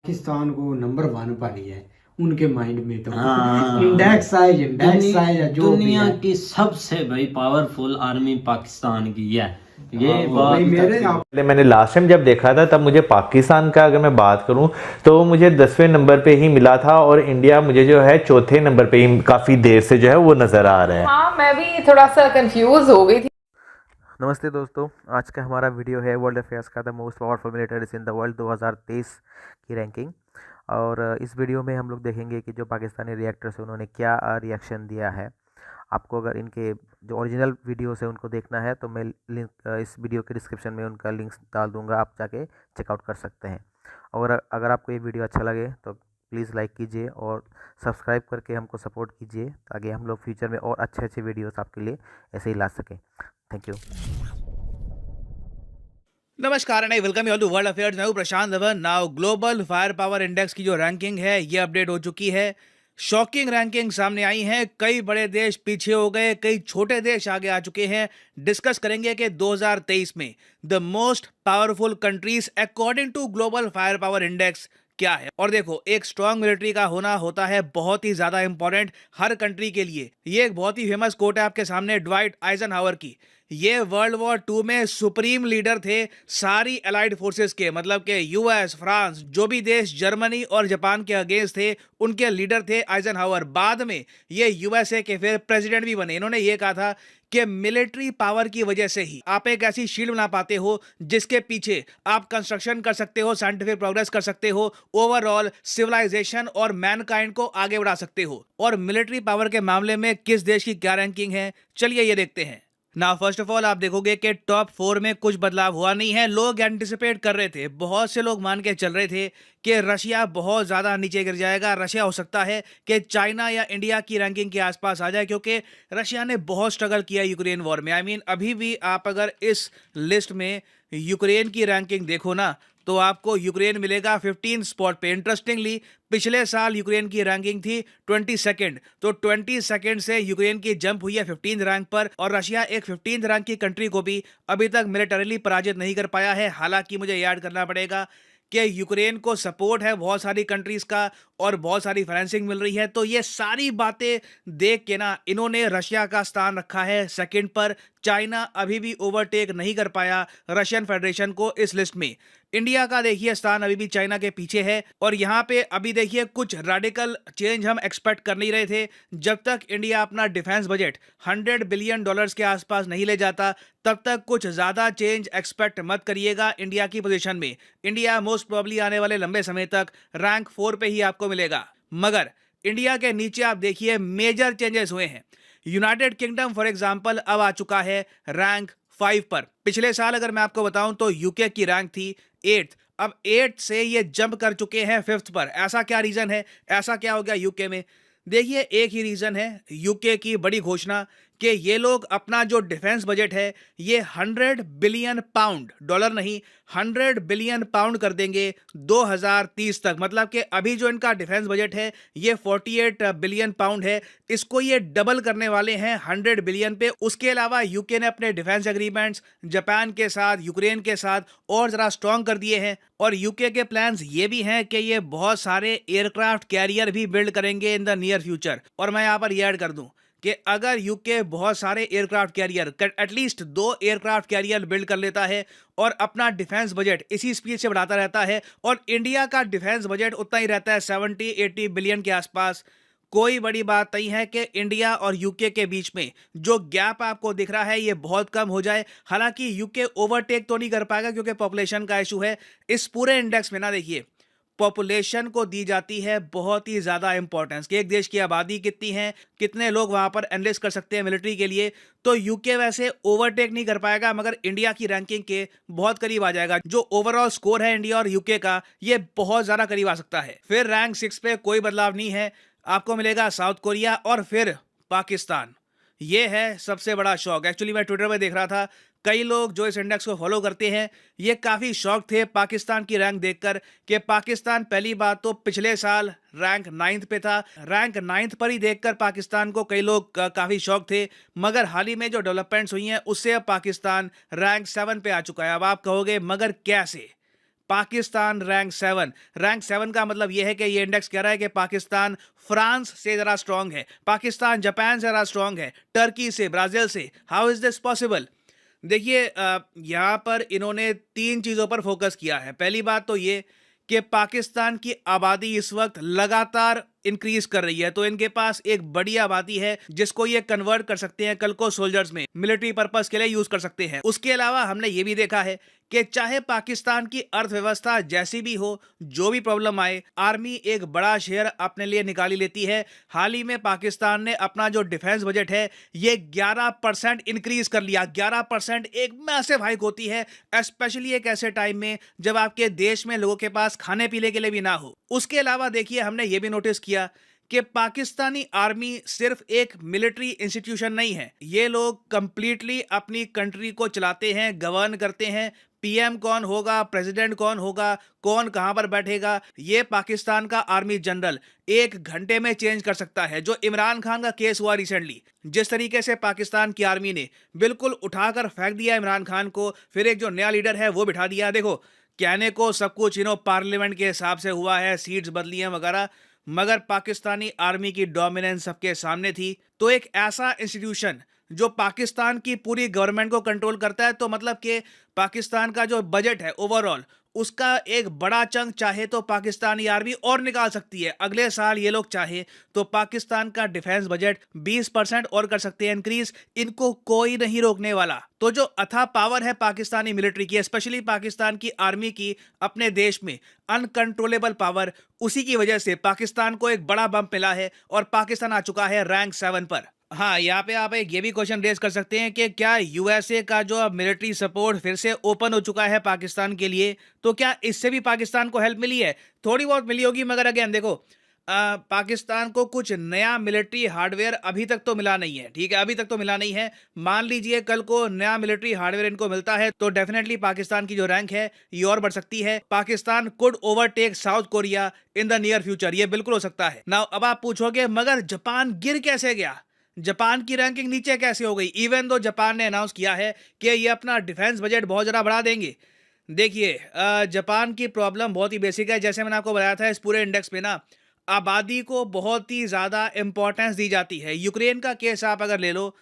पाकिस्तान को नंबर 1 पर लिया है उनके माइंड में तो। हाँ, इंडेक्स साइज या जो भी दुनिया है। की सबसे भाई पावरफुल आर्मी पाकिस्तान की है। ये हाँ, वो बात भाई मेरे आप पहले मैंने लास्ट टाइम जब देखा था तब मुझे पाकिस्तान का अगर मैं बात करूं तो मुझे 10वें नंबर पे ही मिला था और इंडिया मुझे जो है चौथे नंबर पे ही काफ़ी देर से जो है वो नज़र आ रहा है। हाँ, मैं भी थोड़ा सा कंफ्यूज हो गई थी। नमस्ते दोस्तों, आज का हमारा वीडियो है वर्ल्ड अफेयर्स का the most powerful militaries in the world 2023 की रैंकिंग। और इस वीडियो में हम लोग देखेंगे कि जो पाकिस्तानी रिएक्टर्स हैं उन्होंने क्या रिएक्शन दिया है। आपको अगर इनके जो ओरिजिनल वीडियोस है उनको देखना है तो मैं लिंक इस वीडियो के डिस्क्रिप्शन में उनका लिंक्स डाल दूंगा, आप जाके चेकआउट कर सकते हैं। और अगर आपको ये वीडियो अच्छा लगे तो प्लीज़ लाइक कीजिए और सब्सक्राइब करके हमको सपोर्ट कीजिए ताकि हम लोग फ्यूचर में और अच्छे अच्छे वीडियोस आपके लिए ऐसे ही ला सकें। Thank you. नमस्कार and I welcome you all to world affairs. मैं हूं Prashant Dhawan. Now global fire power index की जो रैंकिंग है ये अपडेट हो चुकी है। शॉकिंग रैंकिंग सामने आई है। कई बड़े देश पीछे हो गए, कई छोटे देश आगे आ चुके हैं। डिस्कस करेंगे कि 2023 में the most powerful countries according to Global fire power Index क्या है। और देखो, एक स्ट्रांग मिलिट्री का होना होता है बहुत ही ज्यादा इंपॉर्टेंट हर कंट्री के लिए। ये एक बहुत ही फेमस कोट है आपके सामने ड्वाइट आइजनहावर की। ये वर्ल्ड वॉर 2 में सुप्रीम लीडर थे सारी अलाइड फोर्सेस के, मतलब के यूएस, फ्रांस, जो भी देश जर्मनी और जापान के अगेंस्ट थे उनके लीडर थे आइजनहावर। बाद में ये यूएसए के फिर प्रेसिडेंट भी बने। इन्होंने ये कहा था कि मिलिट्री पावर की वजह से ही आप एक ऐसी शील्ड बना पाते हो जिसके पीछे आप कंस्ट्रक्शन कर सकते हो, साइंटिफिक प्रोग्रेस कर सकते हो, ओवरऑल सिविलाइजेशन और मैनकाइंड को आगे बढ़ा सकते हो। और मिलिट्री पावर के मामले में किस देश की क्या रैंकिंग है, चलिए ये देखते हैं। ना फर्स्ट ऑफ ऑल आप देखोगे कि टॉप 4 में कुछ बदलाव हुआ नहीं है। लोग एंटिसिपेट कर रहे थे, बहुत से लोग मान के चल रहे थे कि रशिया बहुत ज़्यादा नीचे गिर जाएगा। रशिया हो सकता है कि चाइना या इंडिया की रैंकिंग के आसपास आ जाए, क्योंकि रशिया ने बहुत स्ट्रगल किया यूक्रेन वॉर में। अभी भी आप अगर इस लिस्ट में यूक्रेन की रैंकिंग देखो ना तो आपको यूक्रेन मिलेगा 15 स्पॉट पे। इंटरेस्टिंगली पिछले साल यूक्रेन की रैंकिंग थी 22nd, तो 22nd से यूक्रेन की जंप हुई है 15 रैंक पर। और रशिया एक 15 रैंक की कंट्री को भी अभी तक मिलिटरीली पराजित नहीं कर पाया है। हालांकि मुझे याद करना पड़ेगा कि यूक्रेन को सपोर्ट है बहुत सारी कंट्रीज का और बहुत सारी फाइनेंसिंग मिल रही है। तो ये सारी बातें देख के ना इन्होंने रशिया का स्थान रखा है सेकंड पर। चाइना अभी भी ओवरटेक नहीं कर पाया रशियन फेडरेशन को इस लिस्ट में। इंडिया का देखिए स्थान अभी भी चाइना के पीछे है। और यहाँ पे अभी देखिए कुछ रेडिकल चेंज हम एक्सपेक्ट कर नहीं रहे थे। जब तक इंडिया अपना डिफेंस बजट $100 बिलियन के आसपास नहीं ले जाता तब तक कुछ ज्यादा चेंज एक्सपेक्ट मत करिएगा इंडिया की पोजीशन में। इंडिया मोस्ट प्रोबेबली आने वाले लंबे समय तक रैंक 4 पे ही आपको मिलेगा। मगर इंडिया के नीचे आप देखिए मेजर चेंजेस हुए हैं। यूनाइटेड किंगडम फॉर एग्जांपल अब आ चुका है रैंक 5 पर। पिछले साल अगर मैं आपको बताऊं तो यूके की रैंक थी 8th, अब 8 से ये जंप कर चुके हैं 5th पर। ऐसा क्या रीजन है, ऐसा क्या हो गया यूके में? देखिए एक ही रीजन है, यूके की बड़ी घोषणा कि ये लोग अपना जो डिफेंस बजट है ये 100 बिलियन पाउंड, डॉलर नहीं 100 बिलियन पाउंड कर देंगे 2030 तक। मतलब कि अभी जो इनका डिफेंस बजट है ये 48 बिलियन पाउंड है, इसको ये डबल करने वाले हैं 100 बिलियन पे। उसके अलावा यूके ने अपने डिफेंस एग्रीमेंट्स जापान के साथ, यूक्रेन के साथ और जरा स्ट्रॉन्ग कर दिए हैं। और यूके के प्लान्स ये भी हैं कि ये बहुत सारे एयरक्राफ्ट कैरियर भी बिल्ड करेंगे इन द नियर फ्यूचर। और मैं यहाँ पर ये ऐड कर दूं कि अगर यूके बहुत सारे aircraft carrier, at least 2 aircraft carrier build कर लेता है और अपना डिफेंस बजट इसी स्पीड से बढ़ाता रहता है, और इंडिया का डिफेंस बजट उतना ही रहता है 70-80 बिलियन के आसपास, कोई बड़ी बात नहीं है कि इंडिया और यूके के बीच में जो गैप आपको दिख रहा है ये बहुत कम हो जाए। हालांकि यूके ओवरटेक तो नहीं कर पाएगा क्योंकि पॉपुलेशन का इशू है। इस पूरे इंडेक्स में ना देखिए पॉपुलेशन को दी जाती है बहुत ही ज्यादा इंपॉर्टेंस कि एक देश की आबादी कितनी है, कितने लोग वहां पर एनलिस्ट कर सकते हैं मिलिट्री के लिए। तो यूके वैसे ओवरटेक नहीं कर पाएगा मगर इंडिया की रैंकिंग के बहुत करीब आ जाएगा। जो ओवरऑल स्कोर है इंडिया और यूके का ये बहुत ज्यादा करीब आ सकता है। फिर रैंक 6 पे कोई बदलाव नहीं है, आपको मिलेगा साउथ कोरिया और फिर पाकिस्तान। ये है सबसे बड़ा शौक। एक्चुअली मैं ट्विटर पे देख रहा था, कई लोग जो इस इंडेक्स को फॉलो करते हैं ये काफ़ी शॉक थे पाकिस्तान की रैंक देखकर कि पाकिस्तान पहली बात तो पिछले साल रैंक 9th पे था। रैंक 9th पर ही देखकर पाकिस्तान को कई लोग काफ़ी शॉक थे। मगर हाल ही में जो डेवलपमेंट्स हुई हैं उससे अब पाकिस्तान रैंक 7 पे आ चुका है। अब आप कहोगे मगर कैसे? पाकिस्तान रैंक 7 का मतलब यह है कि ये इंडेक्स कह रहा है कि पाकिस्तान फ्रांस से ज़रा स्ट्रांग है, पाकिस्तान जापान से ज़रा स्ट्रांग है, टर्की से, ब्राज़ील से। How is this possible? देखिए यहाँ पर इन्होंने 3 चीज़ों पर फोकस किया है। पहली बात तो ये कि पाकिस्तान की आबादी इस वक्त लगातार इंक्रीज कर रही है, तो इनके पास एक बड़ी आबादी है जिसको ये कन्वर्ट कर सकते हैं कल को सोल्जर्स में, मिलिट्री पर्पस के लिए यूज कर सकते हैं। उसके अलावा हमने ये भी देखा है कि चाहे पाकिस्तान की अर्थव्यवस्था जैसी भी हो, जो भी प्रॉब्लम आए, आर्मी एक बड़ा शेयर अपने लिए निकाली लेती है। हाल ही में पाकिस्तान ने अपना जो डिफेंस बजट है ये 11% इंक्रीज कर लिया। 11% एक मैसिव हाइक होती है, स्पेशली एक ऐसे टाइम में जब आपके देश में लोगों के पास खाने पीने के लिए भी ना हो। उसके अलावा देखिए हमने ये भी नोटिस किया कि पाकिस्तानी आर्मी सिर्फ एक मिलिट्री इंस्टीट्यूशन नहीं है, ये लोग कंप्लीटली अपनी कंट्री को चलाते हैं, गवर्न करते हैं। पीएम कौन होगा, प्रेसिडेंट कौन होगा, कौन कहां पर बैठेगा, ये पाकिस्तान का आर्मी जनरल 1 घंटे में चेंज कर सकता है। जो इमरान खान का केस हुआ रिसेंटली, जिस तरीके से पाकिस्तान की आर्मी ने बिल्कुल उठाकर फेंक दिया इमरान खान को, फिर एक जो नया लीडर है वो बिठा दिया। देखो कहने को सब कुछ पार्लियामेंट के हिसाब से हुआ है, सीट्स बदली हैं वगैरह, मगर पाकिस्तानी आर्मी की डोमिनेंस सबके सामने थी। तो एक ऐसा इंस्टीट्यूशन जो पाकिस्तान की पूरी गवर्नमेंट को कंट्रोल करता है, तो मतलब कि पाकिस्तान का जो बजट है ओवरऑल, उसका एक बड़ा चंक चाहे तो पाकिस्तानी आर्मी और निकाल सकती है। अगले साल ये लोग चाहे तो पाकिस्तान का डिफेंस बजट 20% और कर सकते हैं इंक्रीज, इनको कोई नहीं रोकने वाला। तो जो अथा पावर है पाकिस्तानी मिलिट्री की, स्पेशली पाकिस्तान की आर्मी की अपने देश में, अनकंट्रोलेबल पावर, उसी की वजह से पाकिस्तान को एक बड़ा बम्प मिला है और पाकिस्तान आ चुका है रैंक 7 पर। हाँ, यहाँ पे आप एक ये भी क्वेश्चन रेज कर सकते हैं कि क्या यूएसए का जो अब मिलिट्री सपोर्ट फिर से ओपन हो चुका है पाकिस्तान के लिए, तो क्या इससे भी पाकिस्तान को हेल्प मिली है? थोड़ी बहुत मिली होगी, मगर अगेन देखो पाकिस्तान को कुछ नया मिलिट्री हार्डवेयर अभी तक तो मिला नहीं है। ठीक है, अभी तक तो मिला नहीं है। मान लीजिए कल को नया मिलिट्री हार्डवेयर इनको मिलता है तो डेफिनेटली पाकिस्तान की जो रैंक है ये और बढ़ सकती है। Pakistan could overtake south Korea in the near future, ये बिल्कुल हो सकता है। नाउ अब आप पूछोगे मगर जापान गिर कैसे गया, जापान की रैंकिंग नीचे कैसे हो गई, इवन दो जापान ने अनाउंस किया है कि ये अपना डिफेंस बजट बहुत ज़्यादा बढ़ा देंगे। देखिए जापान की प्रॉब्लम बहुत ही बेसिक है। जैसे मैंने आपको बताया था, इस पूरे इंडेक्स में ना आबादी को बहुत ही ज़्यादा इंपॉर्टेंस दी जाती है। यूक्रेन का केस आप अगर ले लो,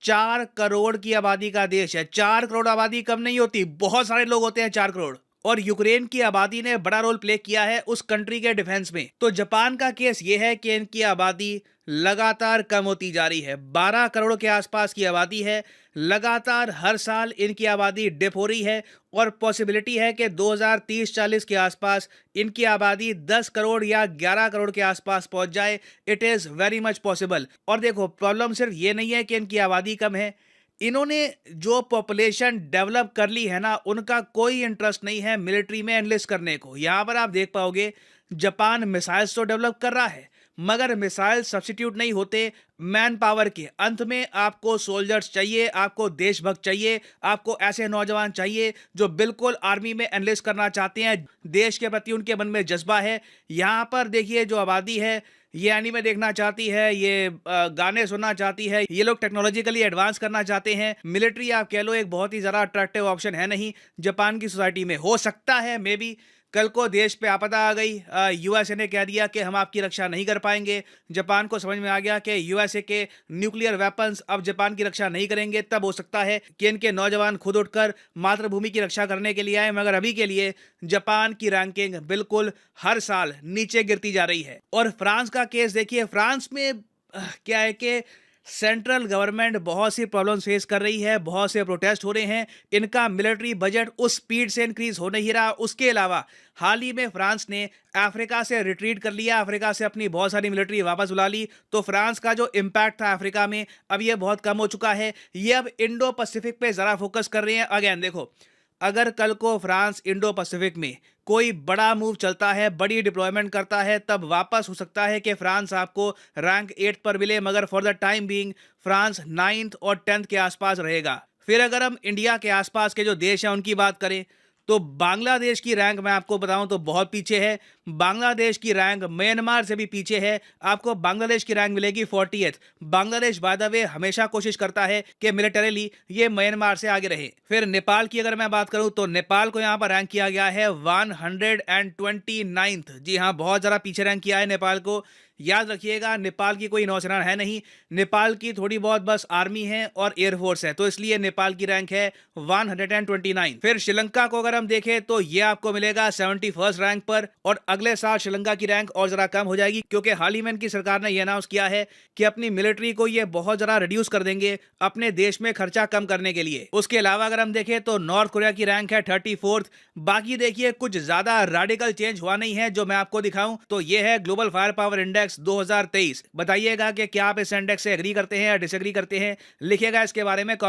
4 करोड़ की आबादी का देश है। 4 करोड़ आबादी कम नहीं होती, बहुत सारे लोग होते हैं 4 करोड़। और यूक्रेन की आबादी ने बड़ा रोल प्ले किया है उस कंट्री के डिफेंस में। तो जापान का केस ये है कि इनकी आबादी लगातार कम होती जा रही है। 12 करोड़ के आसपास की आबादी है, लगातार हर साल इनकी आबादी डिप हो रही है और पॉसिबिलिटी है कि 2030-40 के आसपास इनकी आबादी 10 करोड़ या 11 करोड़ के आसपास पहुंच जाए। It is very much possible. और देखो प्रॉब्लम सिर्फ ये नहीं है कि इनकी आबादी कम है, इन्होंने जो पॉपुलेशन डेवलप कर ली है ना, उनका कोई इंटरेस्ट नहीं है मिलिट्री में एनलिस्ट करने को। यहाँ पर आप देख पाओगे जापान मिसाइल्स तो डेवलप कर रहा है, मगर मिसाइल सब्स्टिट्यूट नहीं होते मैन पावर के। अंत में आपको सोल्जर्स चाहिए, आपको देशभक्त चाहिए, आपको ऐसे नौजवान चाहिए जो बिल्कुल आर्मी में एनलिस्ट करना चाहते हैं, देश के प्रति उनके मन में जज्बा है। यहाँ पर देखिए जो आबादी है ये एनीमे देखना चाहती है, ये गाने सुनना चाहती है, ये लोग टेक्नोलॉजिकली एडवांस करना चाहते हैं। मिलिट्री आप कह लो एक बहुत ही ज़्यादा अट्रैक्टिव ऑप्शन है नहीं जापान की सोसाइटी में। हो सकता है मे बी कल को देश पे आपदा आ गई, यूएसए ने कह दिया कि हम आपकी रक्षा नहीं कर पाएंगे, जापान को समझ में आ गया कि यूएसए के न्यूक्लियर वेपन्स अब जापान की रक्षा नहीं करेंगे, तब हो सकता है कि इनके नौजवान खुद उठकर मातृभूमि की रक्षा करने के लिए आए। मगर अभी के लिए जापान की रैंकिंग बिल्कुल हर साल नीचे गिरती जा रही है। और फ्रांस का केस देखिए, फ्रांस में क्या है कि सेंट्रल गवर्नमेंट बहुत सी प्रॉब्लम फेस कर रही है, बहुत से प्रोटेस्ट हो रहे हैं, इनका मिलिट्री बजट उस स्पीड से इंक्रीज हो नहीं रहा। उसके अलावा हाल ही में फ्रांस ने अफ्रीका से रिट्रीट कर लिया, अफ्रीका से अपनी बहुत सारी मिलिट्री वापस बुला ली। तो फ्रांस का जो इम्पैक्ट था अफ्रीका में अब ये बहुत कम हो चुका है। ये अब इंडो पैसिफिक पे ज़रा फोकस कर रहे हैं। अगेन देखो, अगर कल को फ्रांस इंडो पैसिफिक में कोई बड़ा मूव चलता है, बड़ी डिप्लॉयमेंट करता है, तब वापस हो सकता है कि फ्रांस आपको रैंक 8 पर मिले, मगर for the time being France 9th और 10th के आसपास रहेगा। फिर अगर हम इंडिया के आसपास के जो देश हैं उनकी बात करें तो बांग्लादेश की रैंक मैं आपको बताऊं तो बहुत पीछे है। बांग्लादेश की रैंक म्यांमार से भी पीछे है। आपको बांग्लादेश की रैंक मिलेगी 40th। Bangladesh by the way हमेशा कोशिश करता है कि मिलिटरीली ये म्यांमार से आगे रहे। फिर नेपाल की अगर मैं बात करूं तो नेपाल को यहां पर रैंक किया गया है 129th। जी हां, बहुत ज्यादा पीछे रैंक किया है नेपाल को। याद रखिएगा, नेपाल की कोई नौसेना है नहीं, नेपाल की थोड़ी बहुत बस आर्मी है और एयरफोर्स है, तो इसलिए नेपाल की रैंक है 129। फिर श्रीलंका को अगर हम देखें तो ये आपको मिलेगा 71st रैंक पर, और अगले साल श्रीलंका की रैंक और जरा कम हो जाएगी क्योंकि हाल ही में इनकी सरकार ने यह अनाउंस किया है कि अपनी मिलिट्री को ये बहुत ज्यादा रिड्यूस कर देंगे अपने देश में खर्चा कम करने के लिए। उसके अलावा अगर हम देखें तो नॉर्थ कोरिया की रैंक है 34th। बाकी देखिए कुछ ज्यादा रेडिकल चेंज हुआ नहीं है। जो मैं आपको दिखाऊं तो ये है ग्लोबल फायर पावर इंडेक्स 2023। बताइएगा कि क्या आप इस इंडेक्स से एग्री करते हैं या डिसएग्री करते हैं, लिखिएगा इसके बारे में।